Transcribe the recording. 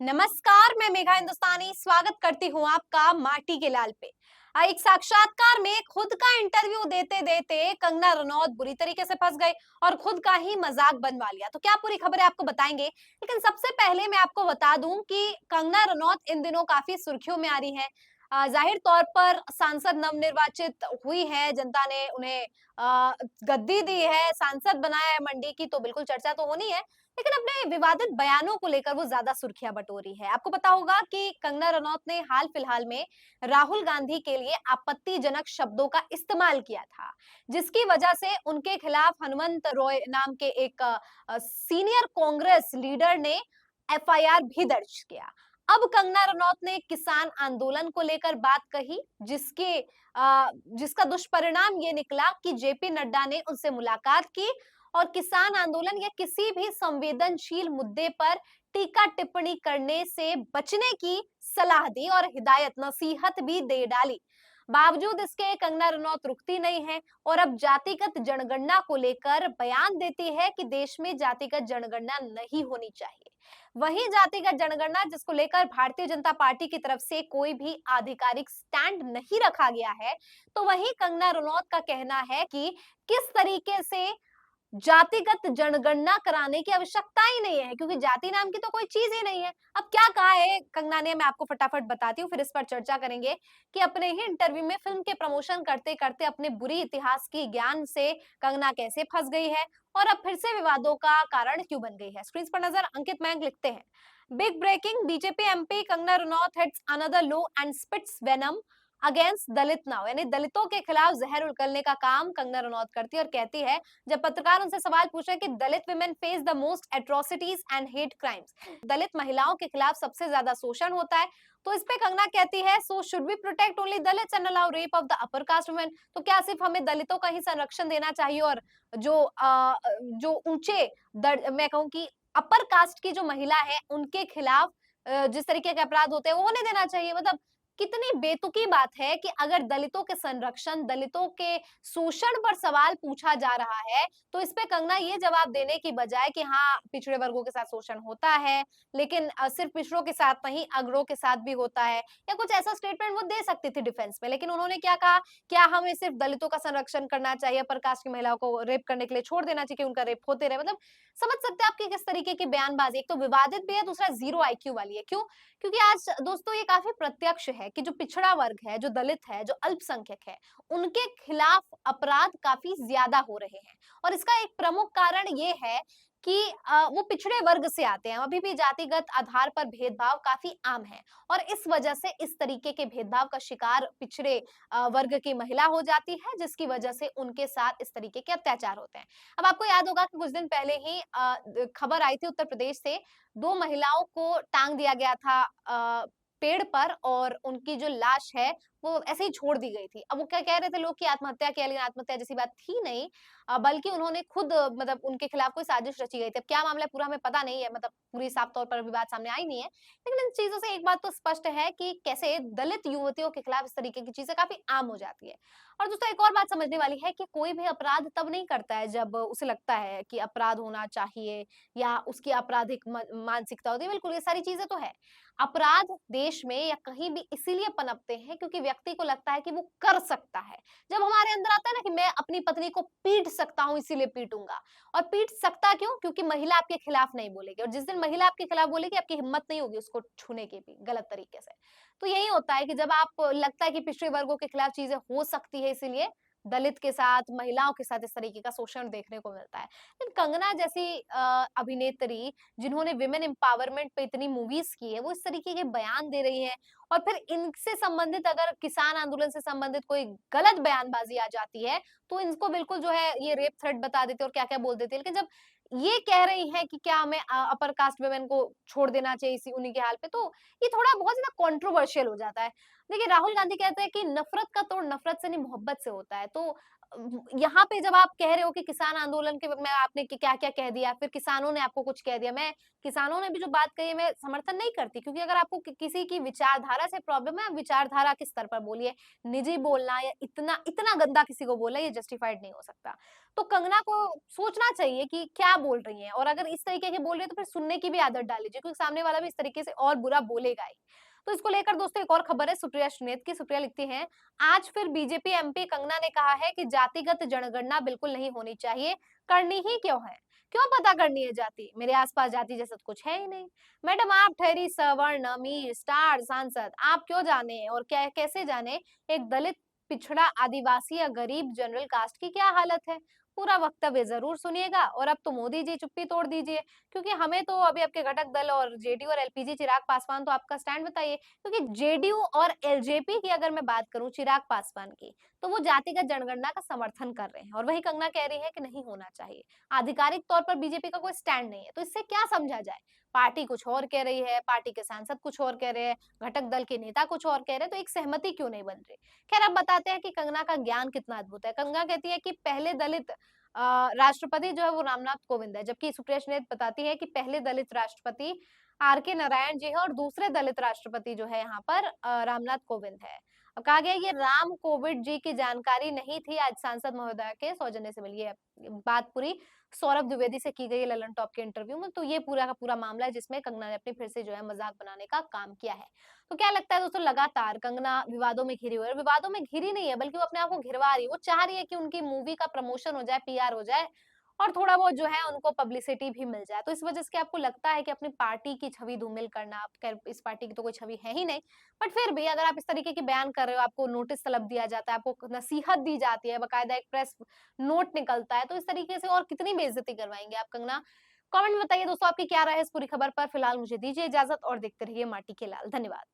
नमस्कार, मैं मेघा हिंदुस्तानी स्वागत करती हूँ आपका माटी के लाल पे। एक साक्षात्कार में खुद का इंटरव्यू देते देते कंगना रनौत बुरी तरीके से फंस गई और खुद का ही मजाक बनवा लिया। तो क्या पूरी खबर है आपको बताएंगे, लेकिन सबसे पहले मैं आपको बता दूं कि कंगना रनौत इन दिनों काफी सुर्खियों में आ रही है। जाहिर तौर पर सांसद नवनिर्वाचित हुई है, जनता ने उन्हें गद्दी दी है, सांसद बनाया है मंडी की, तो बिल्कुल चर्चा तो होनी है। लेकिन अपने विवादित बयानों को लेकर वो ज्यादा सुर्खियां बटोरी है। आपको पता होगा कि कंगना रनौत ने हाल फिलहाल में राहुल गांधी के लिए आपत्तिजनक शब्दों का इस्तेमाल किया था, जिसकी वजह से उनके खिलाफ हनुमंत रॉय नाम के एक सीनियर कांग्रेस लीडर ने एफआईआर भी दर्ज किया। अब कंगना रनौत ने किसान आंदोलन को लेकर बात कही, जिसका दुष्परिणाम ये निकला कि जेपी नड्डा ने उनसे मुलाकात की और किसान आंदोलन या किसी भी संवेदनशील मुद्दे पर टीका टिप्पणी करने से बचने की सलाह दी और हिदायत नसीहत भी दे डाली। बावजूद इसके कंगना रनौत रुकती नहीं है और अब जातिगत जनगणना को लेकर बयान देती है कि देश में जातिगत जनगणना नहीं होनी चाहिए। वहीं जातिगत जनगणना जिसको लेकर भारतीय जनता पार्टी की तरफ से कोई भी आधिकारिक स्टैंड नहीं रखा गया है, तो वहीं कंगना रनौत का कहना है कि किस तरीके से जातिगत जनगणना कराने की आवश्यकता ही नहीं है, क्योंकि जाति नाम की तो कोई चीज ही नहीं है। अब क्या कहा है कंगना ने, मैं आपको फटाफट बताती हूँ, फिर इस पर चर्चा करेंगे कि अपने ही इंटरव्यू में फिल्म के प्रमोशन करते करते अपने बुरी इतिहास की ज्ञान से कंगना कैसे फंस गई है और अब फिर से विवादों का कारण क्यों बन गई है। स्क्रीन पर नजर अंकित मयंक लिखते हैं, big breaking, BJP MP Kangana Ranaut hits another low and spits venom against Dalit now. यानी दलितों के खिलाफ जहर उगलने का काम कंगना रनौत करती है और कहती है, जब पत्रकार उनसे सवाल पूछ रहे हैं कि Dalit women face the most atrocities and hate crimes, Dalit महिलाओं के खिलाफ सबसे ज्यादा शोषण होता है, तो इस पे कंगना कहती है, so should we protect only Dalits and allow rape of the upper caste women. तो क्या सिर्फ हमें दलितों का ही संरक्षण देना चाहिए और जो ऊंचे मैं कहूँ कि अपर कास्ट की जो महिला है उनके खिलाफ जिस तरीके के अपराध होते हैं वो होने देना चाहिए। मतलब कितनी बेतुकी बात है कि अगर दलितों के संरक्षण, दलितों के शोषण पर सवाल पूछा जा रहा है, तो इस पे कंगना ये जवाब देने की बजाय कि हाँ, पिछड़े वर्गों के साथ शोषण होता है, लेकिन सिर्फ पिछड़ों के साथ नहीं, अगड़ों के साथ भी होता है, या कुछ ऐसा स्टेटमेंट वो दे सकती थी डिफेंस में। लेकिन उन्होंने क्या कहा, क्या हमें सिर्फ दलितों का संरक्षण करना चाहिए, अपर कास्ट की महिलाओं को रेप करने के लिए छोड़ देना चाहिए कि उनका रेप होते रहे। मतलब समझ सकते हैं आपकी किस तरीके की बयानबाजी, एक तो विवादित भी है, दूसरा जीरो आईक्यू वाली है। क्यों? क्योंकि आज दोस्तों ये काफी प्रत्यक्ष है कि जो पिछड़ा वर्ग है, जो दलित है, जो अल्पसंख्यक है, उनके खिलाफ अपराध काफी ज्यादा हो रहे हैं। और इसका एक प्रमुख कारण ये है कि वो पिछड़े वर्ग से आते हैं। अभी भी जातिगत आधार पर भेदभाव काफी आम है और इस वजह से इस तरीके के भेदभाव का शिकार पिछड़े वर्ग की महिला हो जाती है, जिसकी वजह से उनके साथ इस तरीके के अत्याचार होते हैं। अब आपको याद होगा कि कुछ दिन पहले ही खबर आई थी उत्तर प्रदेश से, 2 महिलाओं को टांग दिया गया था पेड़ पर और उनकी जो लाश है वो ऐसे ही छोड़ दी गई थी। अब वो क्या कह रहे थे लोग कि आत्महत्या किया, लेकिन आत्महत्या जैसी बात थी नहीं, बल्कि उन्होंने खुद मतलब उनके खिलाफ कोई साजिश रची गई थी। अब क्या मामला है पूरा हमें पता नहीं है, मतलब पूरी साफ तौर पर अभी बात सामने आई नहीं है। लेकिन इन चीज़ों से एक बात तो स्पष्ट है कि कैसे दलित युवतियों के खिलाफ इस तरीके की चीज़ें काफ़ी आम हो जाती है। और दोस्तों एक और बात समझने वाली है कि कोई भी अपराध तब नहीं करता है जब उसे लगता है कि अपराध होना चाहिए या उसकी आपराधिक मानसिकता होती है। बिल्कुल, ये सारी चीजें तो है। अपराध देश में या कहीं भी इसीलिए पनपते हैं क्योंकि व्यक्ति को लगता है कि वो कर सकता है। जब हमारे अंदर आता है ना कि मैं अपनी पत्नी को पीट सकता हूँ इसीलिए पीटूंगा, और पीट सकता क्यों? क्योंकि महिला आपके खिलाफ नहीं बोलेगी, और जिस दिन महिला आपके खिलाफ बोलेगी आपकी हिम्मत नहीं होगी उसको छूने की भी गलत तरीके से। तो यही होता है कि जब आप लगता है कि पिछड़े वर्गों के खिलाफ चीजें हो सकती है, इसीलिए दलित के साथ, महिलाओं के साथ इस तरीके का शोषण देखने को मिलता है। लेकिन कंगना जैसी अभिनेत्री जिन्होंने विमेन एम्पावरमेंट पे इतनी मूवीज की है, वो इस तरीके के बयान दे रही है और फिर इनसे संबंधित अगर किसान आंदोलन से संबंधित कोई गलत बयानबाजी आ जाती है, तो इनको बिल्कुल जो है ये रेप थ्रेट बता देते हैं और क्या-क्या बोल देते हैं। लेकिन जब ये कह रही हैं कि क्या हमें अपर कास्ट वुमेन को छोड़ देना चाहिए इसी उन्हीं के हाल पे, तो ये थोड़ा बहुत ज़्यादा कंट्रोवर्शियल हो जाता है। देखिए, राहुल गांधी कहते हैं कि नफ़रत का तोड़ नफ़रत से नहीं मोहब्बत से होता है। तो यहाँ पे जब आप कह रहे हो कि किसान आंदोलन के में आपने क्या-क्या कह दिया, फिर किसानों ने आपको कुछ कह दिया। मैं किसानों ने भी जो बात कही है मैं समर्थन नहीं करती, क्योंकि अगर आपको किसी की विचारधारा से प्रॉब्लम है, आप विचारधारा के स्तर पर बोलिए। निजी बोलना या इतना इतना गंदा किसी को बोलना ये जस्टिफाइड नहीं हो सकता। तो कंगना को सोचना चाहिए कि क्या बोल रही हैं, और अगर इस तरीके की बोल रही है तो फिर सुनने की भी आदत डाल लीजिए, क्योंकि सामने वाला भी इस तरीके से और बुरा बोलेगा ही। तो इसको लेकर दोस्तों एक और खबर है सुप्रिया श्रीनेत की। सुप्रिया लिखती हैं, आज फिर बीजेपी एमपी कंगना ने कहा है कि जातिगत जनगणना बिल्कुल नहीं होनी चाहिए, करनी ही क्यों है? क्यों पता करनी है जाति? मेरे आसपास जाति जैसा तो कुछ है ही नहीं। मैडम आप ठहरी सवर्ण, अमीर, स्टार, सांसद, आप क्यों जाने और क्या कैसे जाने एक दलित, पिछड़ा, आदिवासी या गरीब जनरल कास्ट की क्या हालत है? पूरा वक्तव्य जरूर सुनिएगा, और अब तो मोदी जी चुप्पी तोड़ दीजिए, क्योंकि हमें तो अभी आपके घटक दल और जेडीयू और एलपीजी चिराग पासवान, तो आपका स्टैंड बताइए, क्योंकि जेडीयू और एलजेपी की अगर मैं बात करूं चिराग पासवान की, तो वो जातिगत जनगणना का समर्थन कर रहे हैं, और वही कंगना कह रही है कि नहीं होना चाहिए। आधिकारिक तौर पर बीजेपी का कोई स्टैंड नहीं है, तो इससे क्या समझा जाए? पार्टी कुछ और कह रही है, पार्टी के सांसद कुछ और कह रहे हैं, घटक दल के नेता कुछ और कह रहे हैं, तो एक सहमति क्यों नहीं बन रही? खैर अब बताते हैं कि कंगना का ज्ञान कितना अद्भुत है। कंगना कहती है कि पहले दलित राष्ट्रपति जो है वो रामनाथ कोविंद है, जबकि सुप्रिया श्रीनेत बताती है कि पहले दलित राष्ट्रपति आर के नारायण जी है, और दूसरे दलित राष्ट्रपति जो है यहाँ पर रामनाथ कोविंद है। अब कहा गया ये राम कोविंद जी की जानकारी नहीं थी, आज सांसद महोदय के सौजन्य से मिली है। बात पूरी सौरभ द्विवेदी से की गई है ललन टॉप के इंटरव्यू में, तो ये पूरा का पूरा मामला है जिसमें कंगना ने अपनी फिर से जो है मजाक बनाने का काम किया है। तो क्या लगता है दोस्तों, लगातार कंगना विवादों में घिरी हुई है, और विवादों में घिरी नहीं है बल्कि वो अपने आप को घिरवा रही है। वो चाह रही है कि उनकी मूवी का प्रमोशन हो जाए, पीआर हो जाए, और थोड़ा बहुत जो है उनको पब्लिसिटी भी मिल जाए। तो इस वजह से क्या आपको लगता है कि अपनी पार्टी की छवि धूमिल करना, आप खैर इस पार्टी की तो कोई छवि है ही नहीं, बट फिर भी अगर आप इस तरीके की बयान कर रहे हो, आपको नोटिस तलब दिया जाता है, आपको नसीहत दी जाती है, बाकायदा एक प्रेस नोट निकलता है, तो इस तरीके से और कितनी बेइज्जती करवाएंगे आप कंगना? कमेंट में बताइए दोस्तों आपकी क्या राय है इस पूरी खबर पर। फिलहाल मुझे दीजिए इजाजत और देखते रहिए माटी के लाल। धन्यवाद।